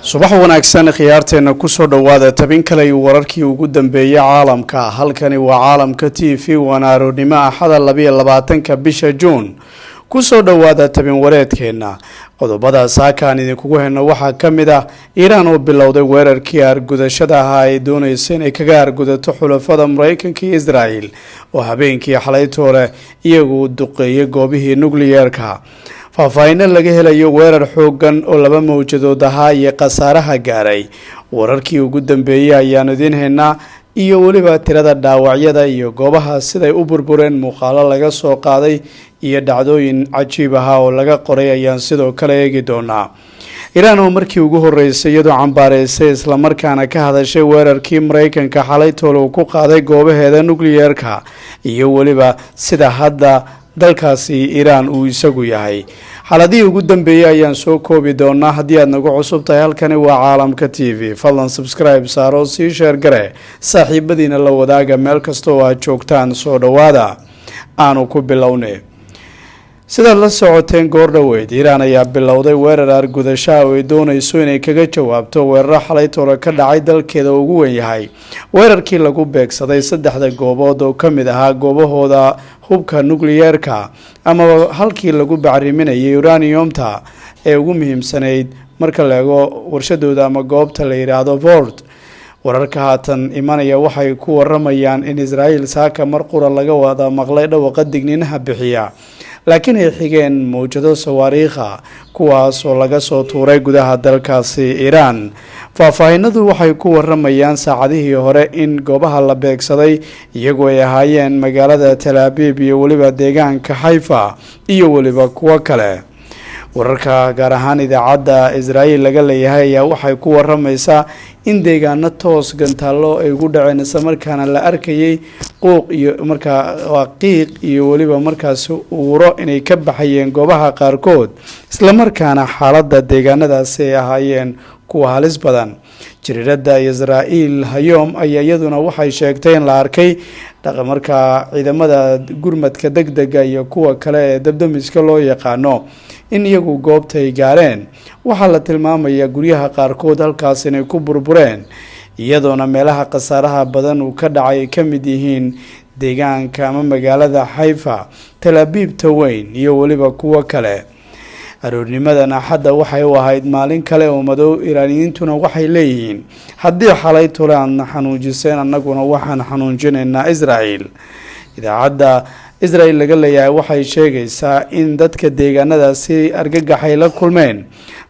subax wanaagsan khiyaarteena ku soo dhawaada tabin kale iyo wararkii ugu dambeeyay caalamka. Halkani waa Caalamka TV wanaaronimo axada 22 bisha June. ku soo dhawaada tabin wareedkeena. qodobada saakaan idinkugu heyno waxaa kamid ah Iran oo bilowday weerarkii argudashada ahaa ay doonayso inay kaga argudato xulafada Mareykanka iyo Israel oo habeenkii xalaytoole iyagu duqeeyay goobihii nukliyeerka. faahfaahin laga helayo weerar xoogan oo laba mawjadood ahaa iyo khasaaraha gaaray. wararkii ugu dambeeyay ayaan idin heynaa iyo waliba tirada dhaawacyada iyo goobaha siday u burbureen muuqaalo laga soo qaaday iyo dhacdooyin cajiib ah oo laga qoray ayaan sidoo kale eegi doonaa. Iran oo markii ugu horeysay iyadoo cambaareysay isla markaana ka hadashay weerarkii Mareykanka xalaytoole uu ku qaaday goobaheeda nukliyeerka iyo waliba sida hadda dalkaasi Iran uu isagu yahay. xaladii ugu dambeeyay ayaan soo koobi doonaa. haddii aad nagu cusub tahay halkani waa Caalamka TV, fadlan subscribe saaro, sii share gare, saaxiibadiina la wadaaga meel kasta oo aad joogtaan. soo dhawaada aanu ku bilownay. sida la socoteen goor dhaweyd Iran ayaa bilowday weerar argudasho oo ay doonayso inay kaga jawaabto weerar xalaytoole ka dhacay dalkeeda ugu weyn yahay. weerarkii lagu beegsaday 3 goobood oo kamid ahaa goobahooda hubka nukliyeerka ama halkii lagu bacriminayay uraniumta ee ugu muhiimsanayd marka la eego warshadooda ama goobta la yiraahdo Ford. wararka haatan imanaya waxay ku waramayaan in Israel saaka mar qura laga wada maqlay dhawaqa digniinaha bixiya, laakiin ay xigeen mawjado sawaariikha kuwaas oo laga soo tuuray gudaha dalkaasi Iran. faahfaahinadu waxay ku waramayaan saacadihii hore in goobaha la beegsaday iyagoo ay ahaayeen magaalada Tel Aviv iyo waliba deegaanka Haifa iyo waliba kuwa kale. wararka gaar ahaan idaacadda Israel laga leeyahay ayaa waxay ku waramaysaa in deegaano toos gantaalo ay ugu dhaceen isla markaana la arkayay quuq iyo qiiq iyo waliba markaas uuro inay ka baxayeen goobaha qaarkood, isla markaana xaaladda deegaanadaasi ay ahaayeen kuwa halis badan. jiriirada Israel Hayom ayaa iyaduna waxay sheegtay in la arkay markaa ciidamada gurmadka degdega iyo kuwa kale ee dabdamiska loo yaqaano in iyagu goobta ay gaareen. waxaa la tilmaamayaa guryaha qaarkood halkaas inay ku burbureen, iyadoona meelaha khasaaraha badan uu ka dhacay ka mid yihiin deegaanka ama magaalada Haifa, Tel Aviv Taweyn iyo waliba kuwa kale. aroornimadan axadda waxay u ahayd maalin kale oo madow. Iraaniyiintuna waxay leeyihiin haddii xalaytoole aadna xanuujiseen annaguna waxaan xanuujinaynaa Israel. idaacadda Israel laga leeyahay waxay sheegaysaa in dadka deegaanadaasi argagaxay la kulmeen.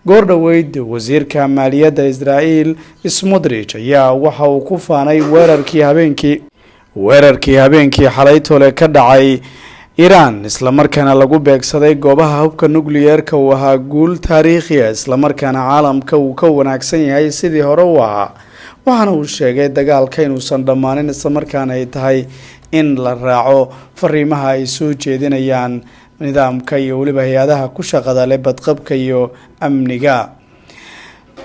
goor dhaweyd wasiirka maaliyadda Israel Smotrich ayaa waxa uu ku faanay weerarkii habeenkii xalaytoole ka dhacay Iran, isla markaana lagu beegsaday goobaha hubka nukliyeerka uu ahaa guul taariikhi ah, isla markaana caalamka uu ka wanaagsan yahay sidii hore u ahaa. waxaana uu sheegay dagaalka inuusan dhammaanin, isla markaana ay tahay in la raaco fariimaha ay soo jeedinayaan nidaamka iyo waliba hay-adaha ku shaqada leh badqabka iyo amniga.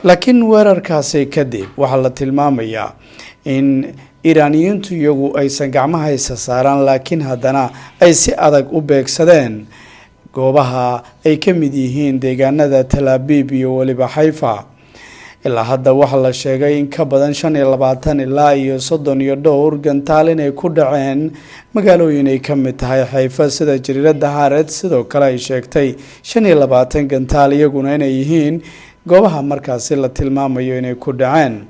laakiin weerarkaasi kadib waxaa la tilmaamayaa in Iraaniyiintu iyagu aysan gacmaha isa saaraan, laakiin haddana ay si adag u beegsadeen goobaha ay ka mid yihiin deegaanada Tel Aviv iyo waliba Haifa. ilaa hadda waxaa la sheegay in ka badan 25 ilaa iyo 32 gantaal inay ku dhaceen magaalooyin ay ka mid tahay Haifa, sida jiriirada Haaretz sidoo kale ay sheegtay 25 gantaal iyaguna inay yihiin goobaha markaasi la tilmaamayo inay ku dhaceen.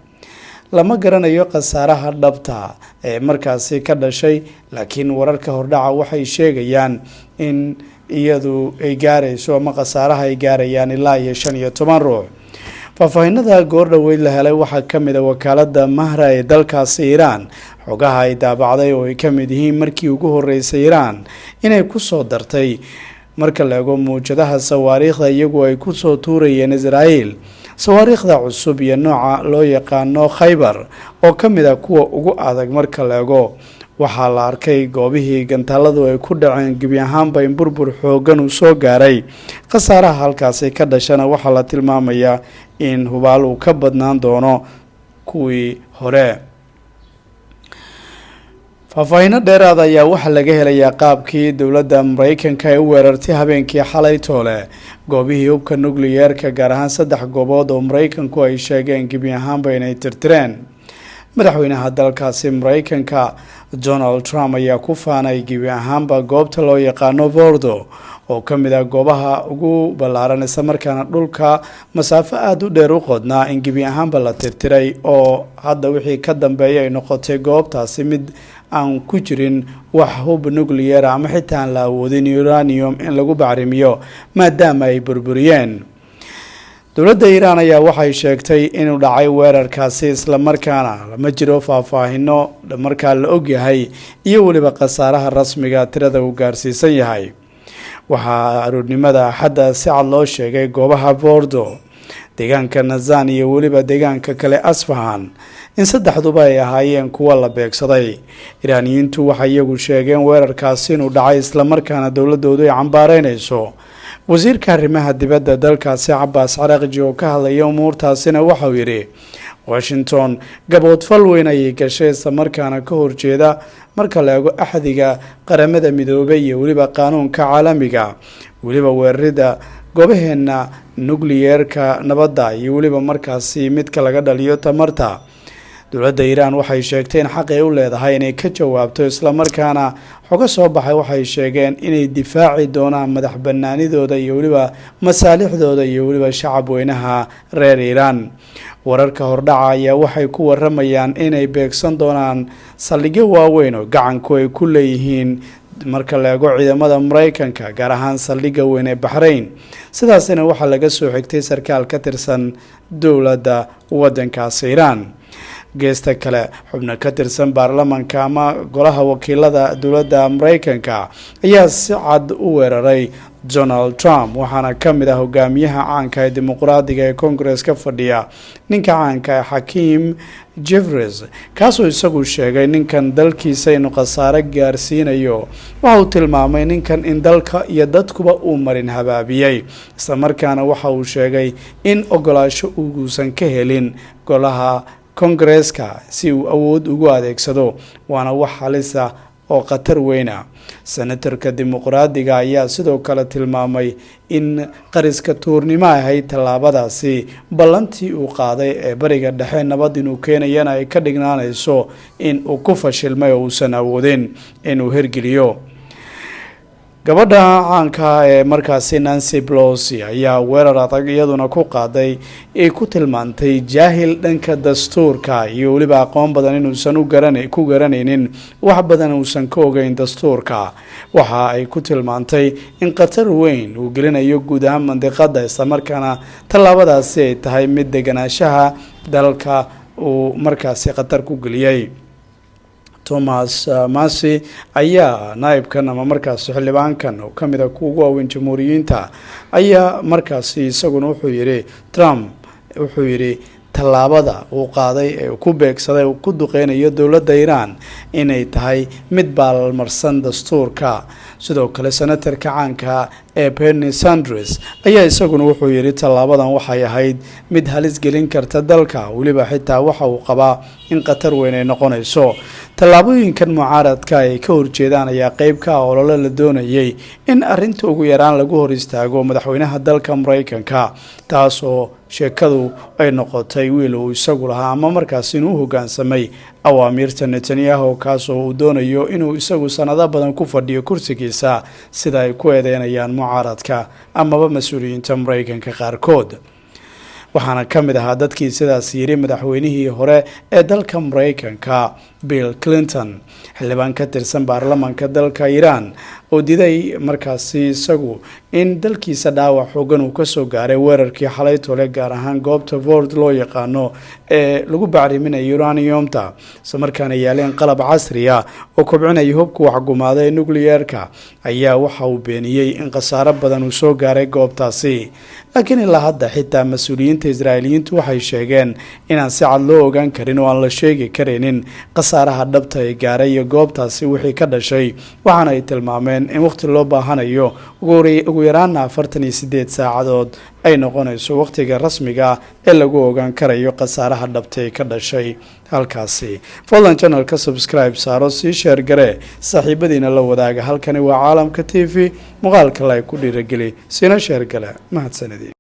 lama garanayo khasaaraha dhabta ee markaasi ka dhashay, laakiin wararka hordhaca waxay sheegayaan in iyadu ay gaarayso ama khasaaraha ay gaarayaan ilaa iyo 15 ruux. faahfaahinada goor dhaweyd la helay waxaa kamid ah wakaalada Mahra ee dalkaasi Iran. xogaha ay daabacday oo ay kamid yihiin markii ugu horeysay Iran inay ku soo dartay marka la eego mawjadaha sawaariikhda iyagu ay ku soo tuurayeen Israel. sawaariikhda cusub iyo nooca loo yaqaano Khaybar oo kamid ah kuwa ugu adag marka la eego. waxaa la arkay goobihii gantaaladu ay ku dhaceen gebi ahaanba in burbur xoogan uu soo gaaray. khasaaraha halkaasi ka dhashana waxaa la tilmaamayaa in hubaal uu ka badnaan doono kuwii hore. faahfaahinno dheeraad ayaa waxaa laga helayaa qaabkii dowladda Mareykanka ay u weerartay habeenkii xalay toole goobihii hubka nukliyeerka gaar ahaan 3 goobood oo Mareykanku ay sheegeen gebi ahaanba inay tirtireen. madaxweynaha dalkaasi Mareykanka Donald Trump ayaa ku faanay gebi ahaanba goobta loo yaqaano Fordo oo ka mid ah goobaha ugu ballaaran isla markaana dhulka masaafo aad u dheer u qodnaa in gebi ahaanba la tirtiray oo hadda wixii ka dambeeyay ay noqotay goobtaasi mid aan ku jirin wax hub nukliyeer ama xitaa aan la awoodin uranium in lagu bacrimiyo maadaama ay burburiyeen. dowladda Iiraan ayaa waxay sheegtay inuu dhacay weerarkaasi isla markaana lama jiro faahfaahino markaa la og yahay iyo waliba khasaaraha rasmiga tirada uu gaarsiisan yahay. waxaa aroornimada Axadda si cad loo sheegay goobaha Fordo, deegaanka Nazan iyo waliba deegaanka kale Asfahan in saddexduba ay ahaayeen kuwa la beegsaday. Iiraaniyiintu waxay iyagu sheegeen weerarkaasi inuu dhacay isla markaana dowladoodu ay cambaareynayso. wasiirka arrimaha dibadda dalkaasi Cabbaas Caraaqji oo ka hadlaya umuurtaasina waxa uu yiri Washington gaboodfal weyn ayay gashay isla markaana ka horjeeda marka la eego axdiga qaramada midoobay iyo waliba qaanuunka caalamiga waliba weerarida goobaheena nukliyeerka nabadda iyo waliba markaasi midka laga dhaliyo tamarta. dowladda Iiraan waxay sheegtay in xaq ay u leedahay inay ka jawaabto isla markaana xoga soo baxay waxay sheegeen inay difaaci doonaan madax banaanidooda iyo waliba masaalixdooda iyo waliba shacab weynaha reer Iiraan. wararka hordhaca ayaa waxay ku waramayaan inay beegsan doonaan saldhigyo waaweyn oo gacanku ay ku leeyihiin marka la eego ciidamada Mareykanka gaar ahaan saldhigga weyn ee Bahrain. sidaasina waxaa laga soo xigtay sarkaal ka tirsan dowladda waddankaasi Iiraan. geesta kale xubno ka tirsan baarlamaanka ama golaha wakiilada dowladda Mareykanka ayaa si cad u weeraray Donald Trump waxaana ka mid ah hogaamiyaha caanka ee dimuqraadiga ee Congress-ka fadhiya ninka caanka ah Hakeem Jeffries kaasoo isagu sheegay ninkan dalkiisa inuu khasaare gaarsiinayo. waxa uu tilmaamay ninkan in dalka iyo dadkuba uu marin habaabiyay isla markaana waxa uu sheegay in ogolaasho uusan ka helin golaha Congress-ka si uu awood ugu adeegsado waana wax halis ah oo khatar weyn ah. senatorka dimuqraadiga ayaa sidoo kale tilmaamay in qariska tuurnimo ahayd tallaabadaasi ballantii uu qaaday ee bariga dhexe nabad inuu keenayana ay ka dhignaanayso in uu ku fashilmay oo uusan awoodin inuu hergeliyo. gabadha caanka ee markaasi Nancy Pelosi ayaa weerar adag iyaduna ku qaaday ay ku tilmaantay jaahil dhanka dastuurka iyo waliba aqoon badan inuusan ku garanaynin wax badan uusan ka ogeyn dastuurka. waxa ay ku tilmaantay in khatar weyn uu gelinayo guud ahaan mandiqada isla markaana tallaabadaasi ay tahay mid deganaanshaha dalka uu markaasi khatar ku geliyay. Thomas Massie ayaa naibkan ama markaasi xildhibaankan oo ka mid ah kuwa ugu waaweyn jamhuuriyiinta ayaa markaasi isaguna wuxuu yiri Trump wuxuu yiri tallaabada uu qaaday ee ku beegsaday uu ku duqeynayo dowladda Iiraan inay tahay mid baalmarsan dastuurka. sidoo kale senatorka caanka ee Bernie Sanders ayaa isaguna wuxuu yiri tallaabadan waxay ahayd mid halis gelin karta dalka waliba xitaa waxa uu qabaa in khatar weyn ay noqonayso. tallaabooyinkan mucaaradka ay ka horjeedaan ayaa qayb ka ah olole la doonayay in arrinta ugu yaraan lagu hor istaago madaxweynaha dalka Mareykanka taasoo sheekadu ay noqotay wiil uu isagu lahaa ama markaas inuu hoggaansamay awaamirta Netanyahu kaasoo uu doonayo inuu isagu sanado badan ku fadhiyo kursigiisa sida ay ku eedeynayaan mucaaradka amaba mas'uuliyiinta Mareykanka qaarkood. waxaana ka mid ahaa dadkii sidaas yiri madaxweynihii hore ee dalka Mareykanka Bill Clinton, xildhibaan ka tirsan baarlamaanka dalka Iiraan oo diiday markaasi isagu in dalkiisa dhaawac xoogan uu ka soo gaaray weerarkii xalay toole gaar ahaan goobta Fordo loo yaqaano ee lagu bacriminayo uraniumta isla markaana yaaleen qalab casri ah oo kobcinaya hubka waxgumaaday nukliyeerka ayaa waxa uu beeniyay in khasaare badan uu soo gaaray goobtaasi. laakiin ilaa hadda xitaa mas'uuliyiinta Israa'iiliyiintu waxay sheegeen inaan si cad loo ogaan karin oo aan la sheegi karinin khasaaraha dhabta ee gaaray goobtaasi wixii ka dhashay waxaana ay tilmaameen sheegeen in waqti loo baahanayo ugu yaraana 48 saacadood ay noqonayso waqtiga rasmiga ah ee lagu ogaan karayo khasaaraha dhabtay ka dhashay halkaasi. fadlan channelka subscribe saaro, sii share garee, saaxiibadiina la wadaaga. halkani waa Caalamka TV, muuqaalka like ku dhiirigeli, siina share gala. mahadsanidin.